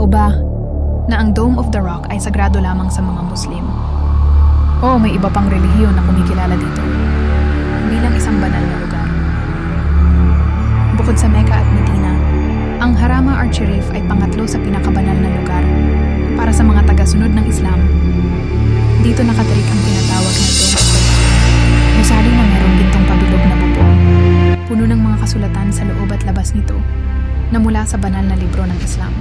ba na ang Dome of the Rock ay sagrado lamang sa mga Muslim? O may iba pang relihiyon na kumikilala dito bilang isang banal na lugar? Bukod sa Mecca at Medina, ang Harama Al-Sharif ay pangatlo sa pinakabanal na lugar para sa mga tagasunod ng Islam. Dito nakatirik ang tinatawag na Dome of the Rock. Gusali na merong gintong pabilog na bubong, puno ng mga kasulatan sa loob at labas nito na mula sa banal na libro ng Islam.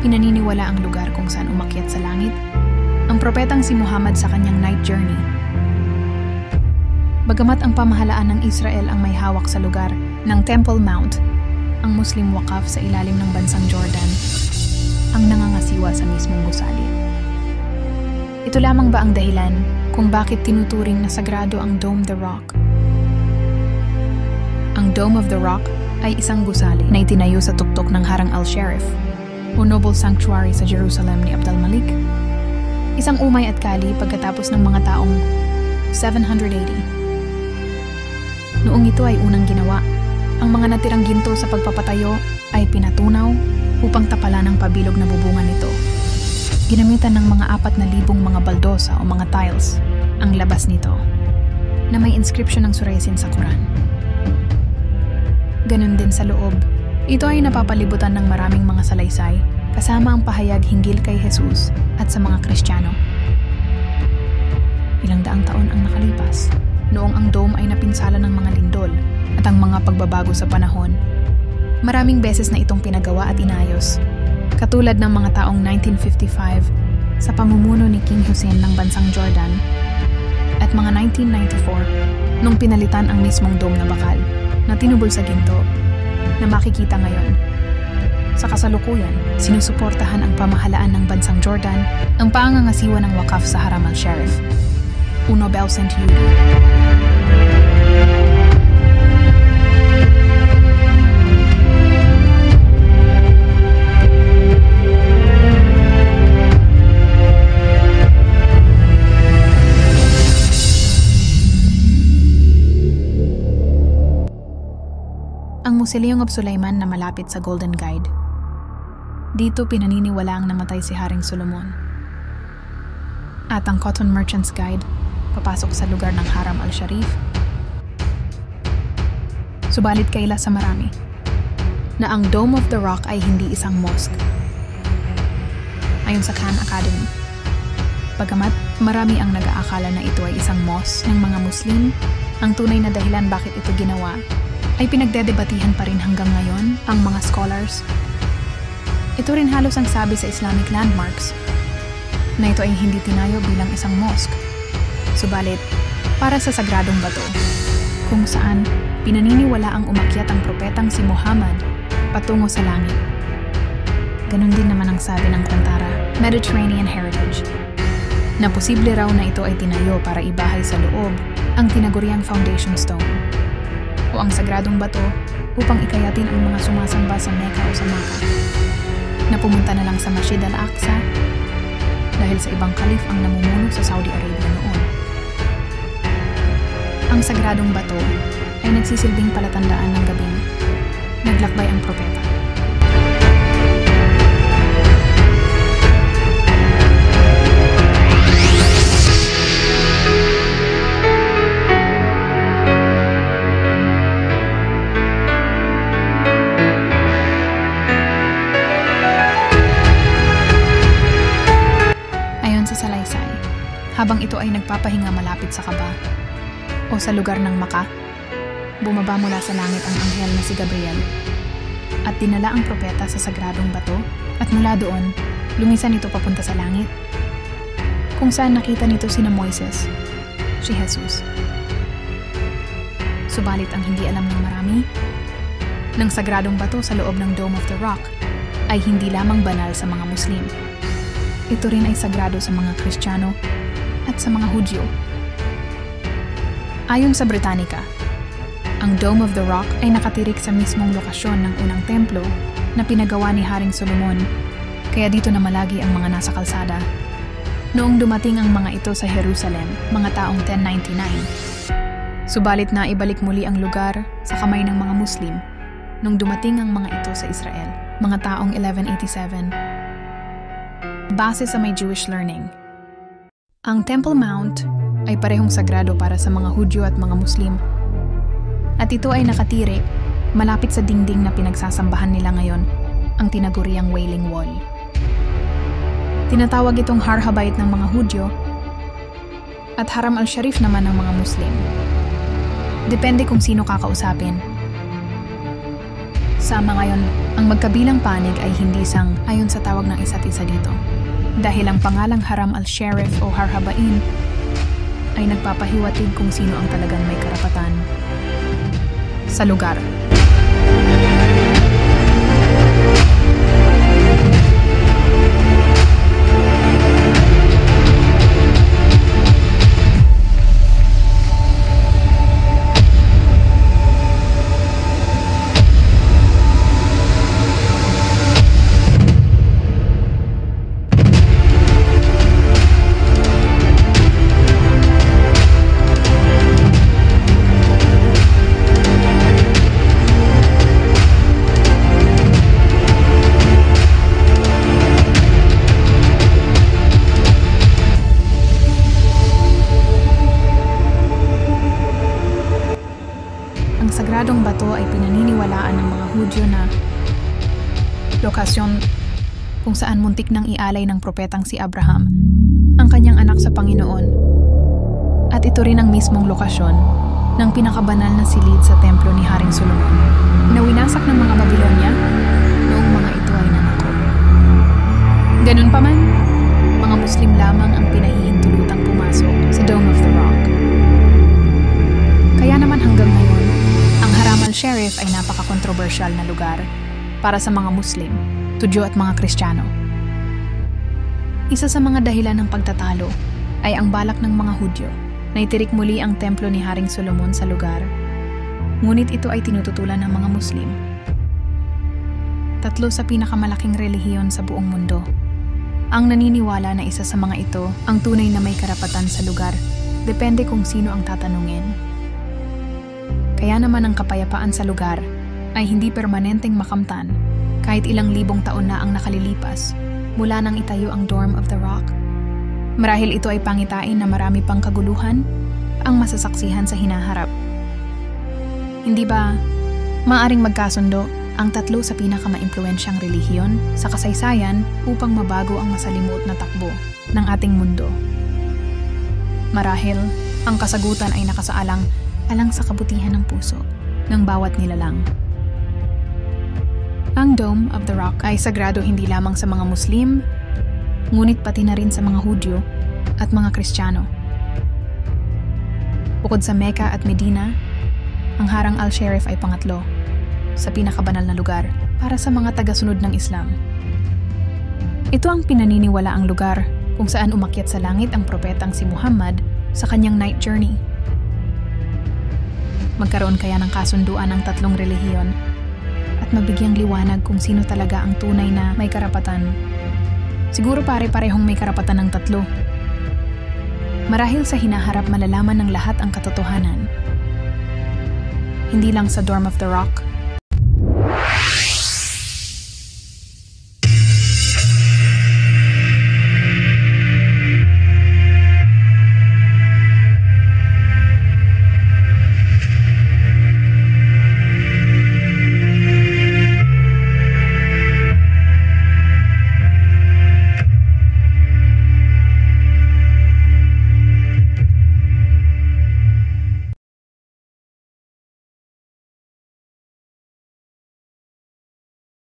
Pinaniniwala ang lugar kung saan umakyat sa langit ang propetang si Muhammad sa kanyang night journey. Bagamat ang pamahalaan ng Israel ang may hawak sa lugar ng Temple Mount, ang Muslim Waqaf sa ilalim ng bansang Jordan ang nangangasiwa sa mismong gusali. Ito lamang ba ang dahilan kung bakit tinuturing na sagrado ang Dome of the Rock? Ang Dome of the Rock ay isang gusali na itinayo sa tuktok ng Harang Al-Sharif o Noble Sanctuary sa Jerusalem ni Abd al-Malik. Isang umay at kali pagkatapos ng mga taong 780. Noong ito ay unang ginawa, ang mga natirang ginto sa pagpapatayo ay pinatunaw upang tapalan ang pabilog na bubungan nito. Ginamitan ng mga 4,000 mga baldosa o mga tiles ang labas nito na may inscription ng suraysin sa Quran. Ganon din sa loob, ito ay napapalibutan ng maraming mga salaysay kasama ang pahayag hinggil kay Jesus at sa mga Kristiyano. Ilang daang taon ang nakalipas, noong ang dome ay napinsala ng mga lindol at ang mga pagbabago sa panahon. Maraming beses na itong pinagawa at inayos, katulad ng mga taong 1955 sa pamumuno ni King Hussein ng bansang Jordan at mga 1994 nung pinalitan ang mismong dome na bakal na tinubol sa ginto na makikita ngayon. Sa kasalukuyan, sinusuportahan ang pamahalaan ng bansang Jordan ang pangangasiwa ng Waqaf sa Haram Al-Sharif. Uno Bel St. Yudi. Ang Mausoleum of Sulaiman na malapit sa Golden Guide. Dito pinaniniwalaang namatay si Haring Solomon. At ang Cotton Merchant's Guide, papasok sa lugar ng Haram Al-Sharif. Subalit kaila sa marami na ang Dome of the Rock ay hindi isang mosque. Ayon sa Khan Academy, bagamat marami ang nag-aakala na ito ay isang mosque ng mga Muslim, ang tunay na dahilan bakit ito ginawa ay pinagdedebatihan pa rin hanggang ngayon ang mga scholars. Ito rin halos ang sabi sa Islamic landmarks na ito ay hindi tinayo bilang isang mosque, subalit para sa sagradong bato kung saan pinaniniwala ang umakyat ang propetang si Muhammad patungo sa langit. Ganon din naman ang sabi ng Kantara Mediterranean Heritage na posible raw na ito ay tinayo para ibahay sa loob ang tinaguriang foundation stone o ang sagradong bato upang ikayatin ang mga sumasamba sa Mecca o sa Makkah na pumunta na lang sa Masjid Al-Aqsa dahil sa ibang kalif ang namumuno sa Saudi Arabia noon. Ang sagradong bato ay nagsisilbing palatandaan ng gabing naglakbay ang propeta. Habang ito ay nagpapahinga malapit sa Kaaba o sa lugar ng Makkah, bumaba mula sa langit ang anghel na si Gabriel at dinala ang propeta sa sagradong bato at mula doon, lumisan ito papunta sa langit kung saan nakita nito sina Moises, si Jesus. Subalit ang hindi alam ng marami, ng sagradong bato sa loob ng Dome of the Rock ay hindi lamang banal sa mga Muslim. Ito rin ay sagrado sa mga Kristiyano at sa mga Hudyo. Ayon sa Britannica, ang Dome of the Rock ay nakatirik sa mismong lokasyon ng unang templo na pinagawa ni Haring Solomon, kaya dito na malagi ang mga nasa kalsada. Noong dumating ang mga ito sa Jerusalem, mga taong 1099. Subalit na ibalik muli ang lugar sa kamay ng mga Muslim nung dumating ang mga ito sa Israel, mga taong 1187. base sa may Jewish learning. Ang Temple Mount ay parehong sagrado para sa mga Hudyo at mga Muslim. At ito ay nakatirik malapit sa dingding na pinagsasambahan nila ngayon, ang tinaguriang Wailing Wall. Tinatawag itong Har Habayit ng mga Hudyo at Haram al-Sharif naman ng mga Muslim. Depende kung sino kakausapin. Sama ngayon, ang magkabilang panig ay hindi sang ayon sa tawag ng isa't isa dito. Dahil ang pangalang Haram al-Sharif o Har Habain ay nagpapahiwatig kung sino ang talagang may karapatan sa lugar. Sagradong bato ay pinaniniwalaan ng mga Hudyo na lokasyon kung saan muntik nang ialay ng propetang si Abraham, ang kanyang anak sa Panginoon. At ito rin ang mismong lokasyon ng pinakabanal na silid sa templo ni Haring Solomon na winasak ng mga Babilonya noong mga ito ay nanako. Ganun pa man, mga Muslim lamang ang pinahihintulutang pumasok sa Dome of the Rock. Kaya naman hanggang ngayon, ang Haram al-Sharif ay napaka-kontrobersyal na lugar para sa mga Muslim, Hudyo at mga Kristiyano. Isa sa mga dahilan ng pagtatalo ay ang balak ng mga Hudyo na itirik muli ang templo ni Haring Solomon sa lugar. Ngunit ito ay tinututulan ng mga Muslim. 3 sa pinakamalaking relihiyon sa buong mundo ang naniniwala na isa sa mga ito ang tunay na may karapatan sa lugar, depende kung sino ang tatanungin. Kaya naman ang kapayapaan sa lugar ay hindi permanenteng makamtan kahit ilang libong taon na ang nakalilipas mula nang itayo ang Dome of the Rock. Marahil ito ay pangitain na marami pang kaguluhan ang masasaksihan sa hinaharap. Hindi ba maaaring magkasundo ang 3 sa pinakamaimpluwensyang relihiyon sa kasaysayan upang mabago ang masalimuot na takbo ng ating mundo? Marahil ang kasagutan ay nakasaalang alang sa kabutihan ng puso ng bawat nilalang. Ang Dome of the Rock ay sagrado hindi lamang sa mga Muslim, ngunit pati na rin sa mga Hudyo at mga Kristiyano. Bukod sa Mecca at Medina, ang Harang al-Sharif ay pangatlo sa pinakabanal na lugar para sa mga tagasunod ng Islam. Ito ang pinaniniwalaang lugar kung saan umakyat sa langit ang propetang si Muhammad sa kanyang night journey. Magkaroon kaya ng kasunduan ng 3 relihiyon at mabigyang liwanag kung sino talaga ang tunay na may karapatan. Siguro pare-parehong may karapatan ng 3. Marahil sa hinaharap malalaman ng lahat ang katotohanan. Hindi lang sa Dome of the Rock,